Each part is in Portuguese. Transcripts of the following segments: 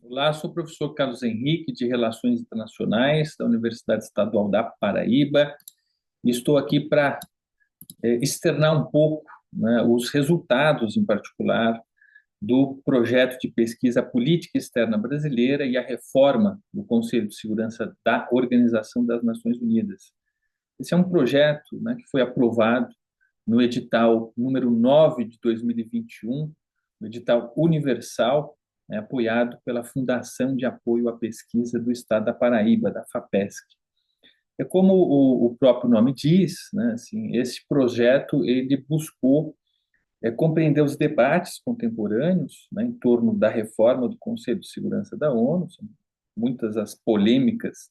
Olá, sou o professor Carlos Henrique, de Relações Internacionais, da Universidade Estadual da Paraíba, e estou aqui para externar um pouco, né, os resultados, em particular, do projeto de pesquisa Política Externa Brasileira e a reforma do Conselho de Segurança da Organização das Nações Unidas. Esse é um projeto, né, que foi aprovado no edital número 9 de 2021, no edital universal, né, apoiado pela Fundação de Apoio à Pesquisa do Estado da Paraíba, da FAPESC. É como o próprio nome diz, né, assim, esse projeto ele buscou compreender os debates contemporâneos, né, em torno da reforma do Conselho de Segurança da ONU, são muitas as polêmicas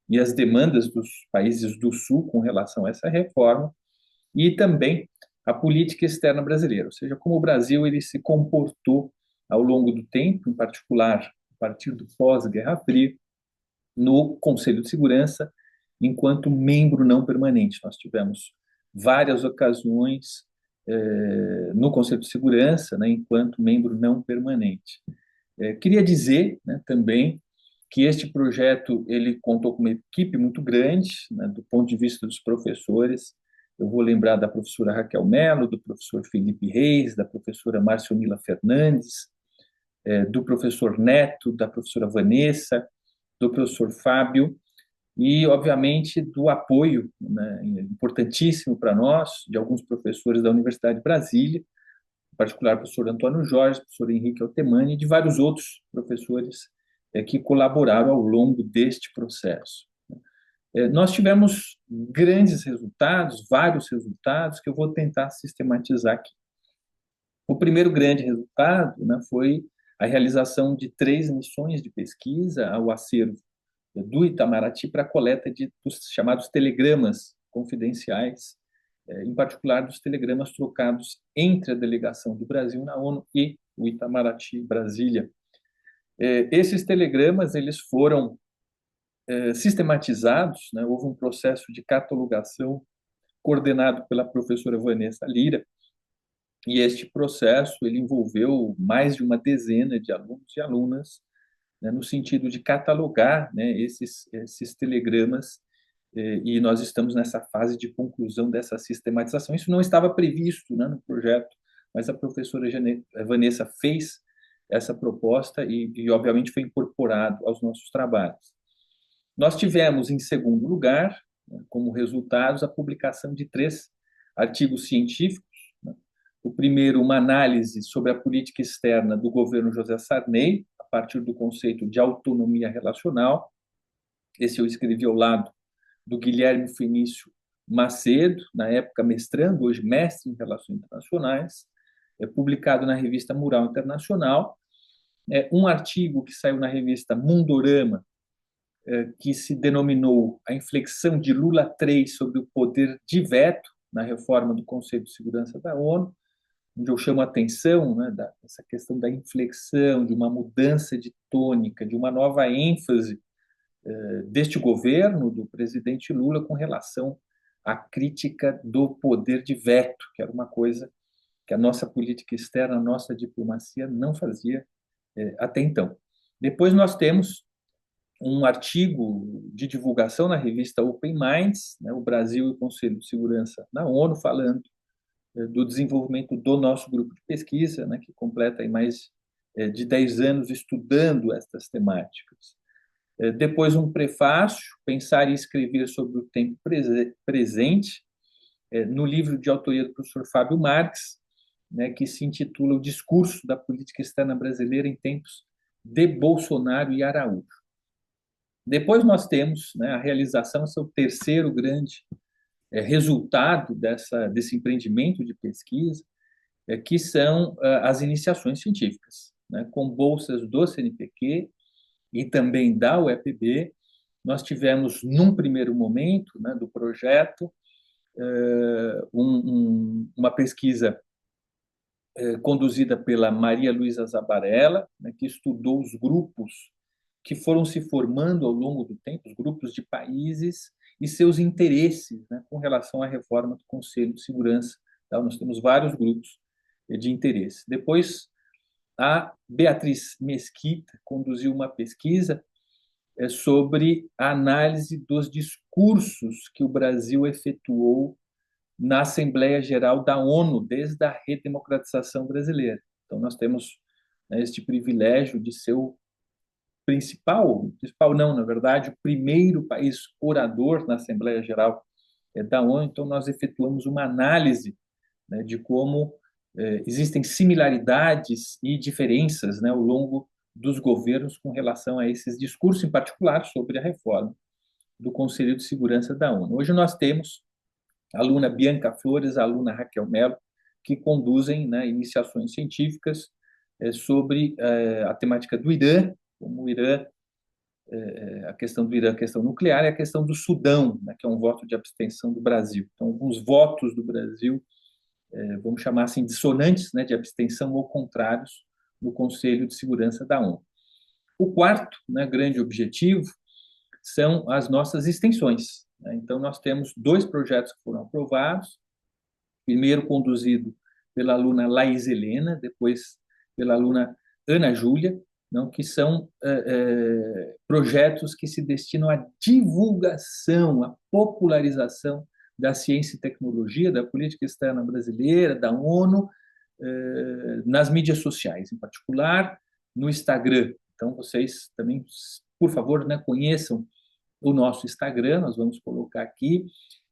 e as demandas dos países do Sul com relação a essa reforma, e também a política externa brasileira, ou seja, como o Brasil ele se comportou ao longo do tempo, em particular a partir do pós-Guerra Fria, no Conselho de Segurança, enquanto membro não permanente. Nós tivemos várias ocasiões no Conselho de Segurança, né, enquanto membro não permanente. Queria dizer, né, também que este projeto ele contou com uma equipe muito grande, né, do ponto de vista dos professores. Eu vou lembrar da professora Raquel Mello, do professor Felipe Reis, da professora Marcionila Fernandes, do professor Neto, da professora Vanessa, do professor Fábio e, obviamente, do apoio, né, importantíssimo para nós, de alguns professores da Universidade de Brasília, em particular o professor Antônio Jorge, o professor Henrique Altemani e de vários outros professores que colaboraram ao longo deste processo. Nós tivemos grandes resultados, vários resultados, que eu vou tentar sistematizar aqui. O primeiro grande resultado, né, foi a realização de 3 missões de pesquisa ao acervo do Itamaraty para a coleta dos chamados telegramas confidenciais, em particular dos telegramas trocados entre a delegação do Brasil na ONU e o Itamaraty Brasília. Esses telegramas eles foram sistematizados, né? Houve um processo de catalogação coordenado pela professora Vanessa Lira, e este processo ele envolveu mais de uma dezena de alunos e alunas, né, no sentido de catalogar, né, esses telegramas, e nós estamos nessa fase de conclusão dessa sistematização. Isso não estava previsto, né, no projeto, mas a professora Vanessa fez essa proposta e, obviamente, foi incorporado aos nossos trabalhos. Nós tivemos, em segundo lugar, né, como resultados, a publicação de 3 artigos científicos. Né? O primeiro, uma análise sobre a política externa do governo José Sarney, a partir do conceito de autonomia relacional. Esse eu escrevi ao lado do Guilherme Fenício Macedo, na época mestrando, hoje mestre em Relações Internacionais, publicado na revista Mural Internacional. Um artigo que saiu na revista Mundorama, que se denominou A Inflexão de Lula 3 sobre o poder de veto na reforma do Conselho de Segurança da ONU, onde eu chamo a atenção, né, dessa questão da inflexão, de uma mudança de tônica, de uma nova ênfase deste governo, do presidente Lula, com relação à crítica do poder de veto, que era uma coisa que a nossa política externa, a nossa diplomacia não fazia até então. Depois nós temos um artigo de divulgação na revista Open Minds, né, o Brasil e o Conselho de Segurança na ONU, falando do desenvolvimento do nosso grupo de pesquisa, né, que completa aí mais de 10 anos estudando estas temáticas. Depois, um prefácio, Pensar e Escrever sobre o Tempo Presente, no livro de autoria do professor Fábio Marques, né, que se intitula O Discurso da Política Externa Brasileira em Tempos de Bolsonaro e Araújo. Depois nós temos, né, a realização, esse é o terceiro grande resultado desse empreendimento de pesquisa, que são as iniciações científicas, né, com bolsas do CNPq e também da UEPB. Nós tivemos, num primeiro momento, né, do projeto, uma pesquisa conduzida pela Maria Luísa Zabarella, né, que estudou os grupos que foram se formando ao longo do tempo, os grupos de países e seus interesses, né, com relação à reforma do Conselho de Segurança. Tá? Nós temos vários grupos de interesse. Depois, a Beatriz Mesquita conduziu uma pesquisa sobre a análise dos discursos que o Brasil efetuou na Assembleia Geral da ONU desde a redemocratização brasileira. Então, nós temos, né, este privilégio de ser o principal não, na verdade, o primeiro país orador na Assembleia Geral da ONU. Então, nós efetuamos uma análise, né, de como existem similaridades e diferenças, né, ao longo dos governos com relação a esses discursos, em particular sobre a reforma do Conselho de Segurança da ONU. Hoje nós temos a aluna Bianca Flores, a aluna Raquel Mello, que conduzem, né, iniciações científicas sobre a temática do Irã, como o Irã, a questão do Irã, a questão nuclear, e a questão do Sudão, né, que é um voto de abstenção do Brasil. Então, alguns votos do Brasil, vamos chamar assim, dissonantes, né, de abstenção ou contrários no Conselho de Segurança da ONU. O quarto, né, grande objetivo são as nossas extensões, né? Então, nós temos dois projetos que foram aprovados, primeiro conduzido pela aluna Laís Helena, depois pela aluna Ana Júlia, não, que são projetos que se destinam à divulgação, à popularização da ciência e tecnologia, da política externa brasileira, da ONU, nas mídias sociais, em particular no Instagram. Então, vocês também, por favor, né, conheçam o nosso Instagram, nós vamos colocar aqui,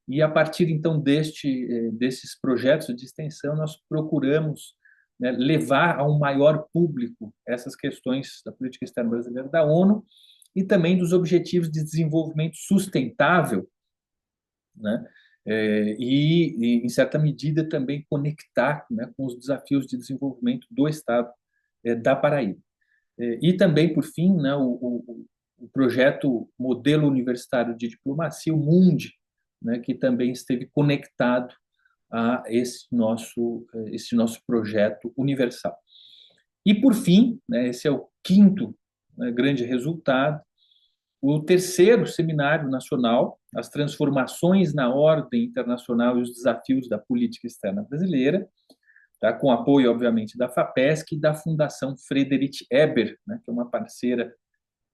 e a partir, então, desses projetos de extensão, nós procuramos, né, levar a um maior público essas questões da política externa brasileira da ONU e também dos objetivos de desenvolvimento sustentável, né? Em certa medida, também conectar, né, com os desafios de desenvolvimento do Estado da Paraíba. E também, por fim, né, o projeto Modelo Universitário de Diplomacia, o MUNDI, né, que também esteve conectado a esse nosso projeto universal. E, por fim, né, esse é o quinto, né, grande resultado, o terceiro Seminário Nacional, As Transformações na Ordem Internacional e os Desafios da Política Externa Brasileira, tá? Com apoio, obviamente, da FAPESC e da Fundação Friedrich Ebert, né, que é uma parceira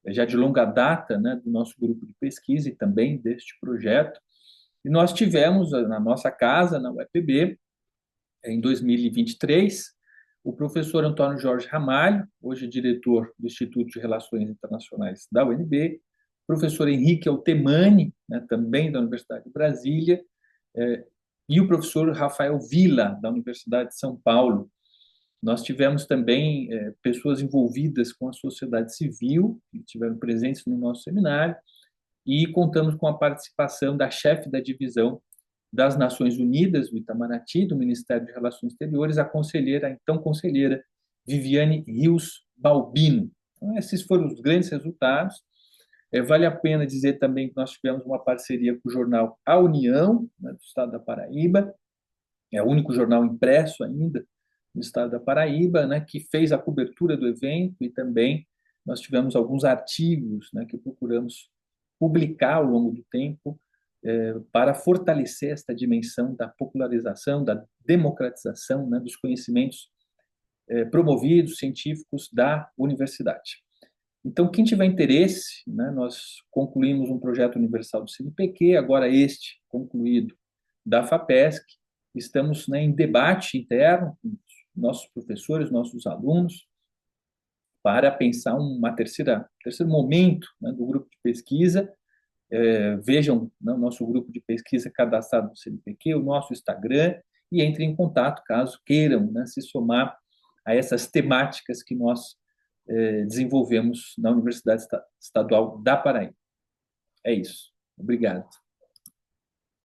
já de longa data, né, do nosso grupo de pesquisa e também deste projeto. E nós tivemos na nossa casa, na UEPB, em 2023, o professor Antônio Jorge Ramalho, hoje diretor do Instituto de Relações Internacionais da UNB, o professor Henrique Altemani, né, também da Universidade de Brasília, e o professor Rafael Villa, da Universidade de São Paulo. Nós tivemos também pessoas envolvidas com a sociedade civil, que estiveram presentes no nosso seminário, e contamos com a participação da chefe da divisão das Nações Unidas, do Itamaraty, do Ministério de Relações Exteriores, a então conselheira Viviane Rios Balbino. Então, esses foram os grandes resultados. Vale a pena dizer também que nós tivemos uma parceria com o jornal A União, né, do Estado da Paraíba, é o único jornal impresso ainda no Estado da Paraíba, né, que fez a cobertura do evento, e também nós tivemos alguns artigos, né, que procuramos publicar ao longo do tempo, para fortalecer esta dimensão da popularização, da democratização, né, dos conhecimentos promovidos, científicos da universidade. Então, quem tiver interesse, né, nós concluímos um projeto universal do CNPq, agora este concluído da FAPESC, estamos, né, em debate interno com nossos professores, nossos alunos, para pensar terceiro momento, né, do grupo de pesquisa. Vejam, né, o nosso grupo de pesquisa cadastrado no CNPq, o nosso Instagram, e entrem em contato caso queiram, né, se somar a essas temáticas que nós desenvolvemos na Universidade Estadual da Paraíba. É isso. Obrigado.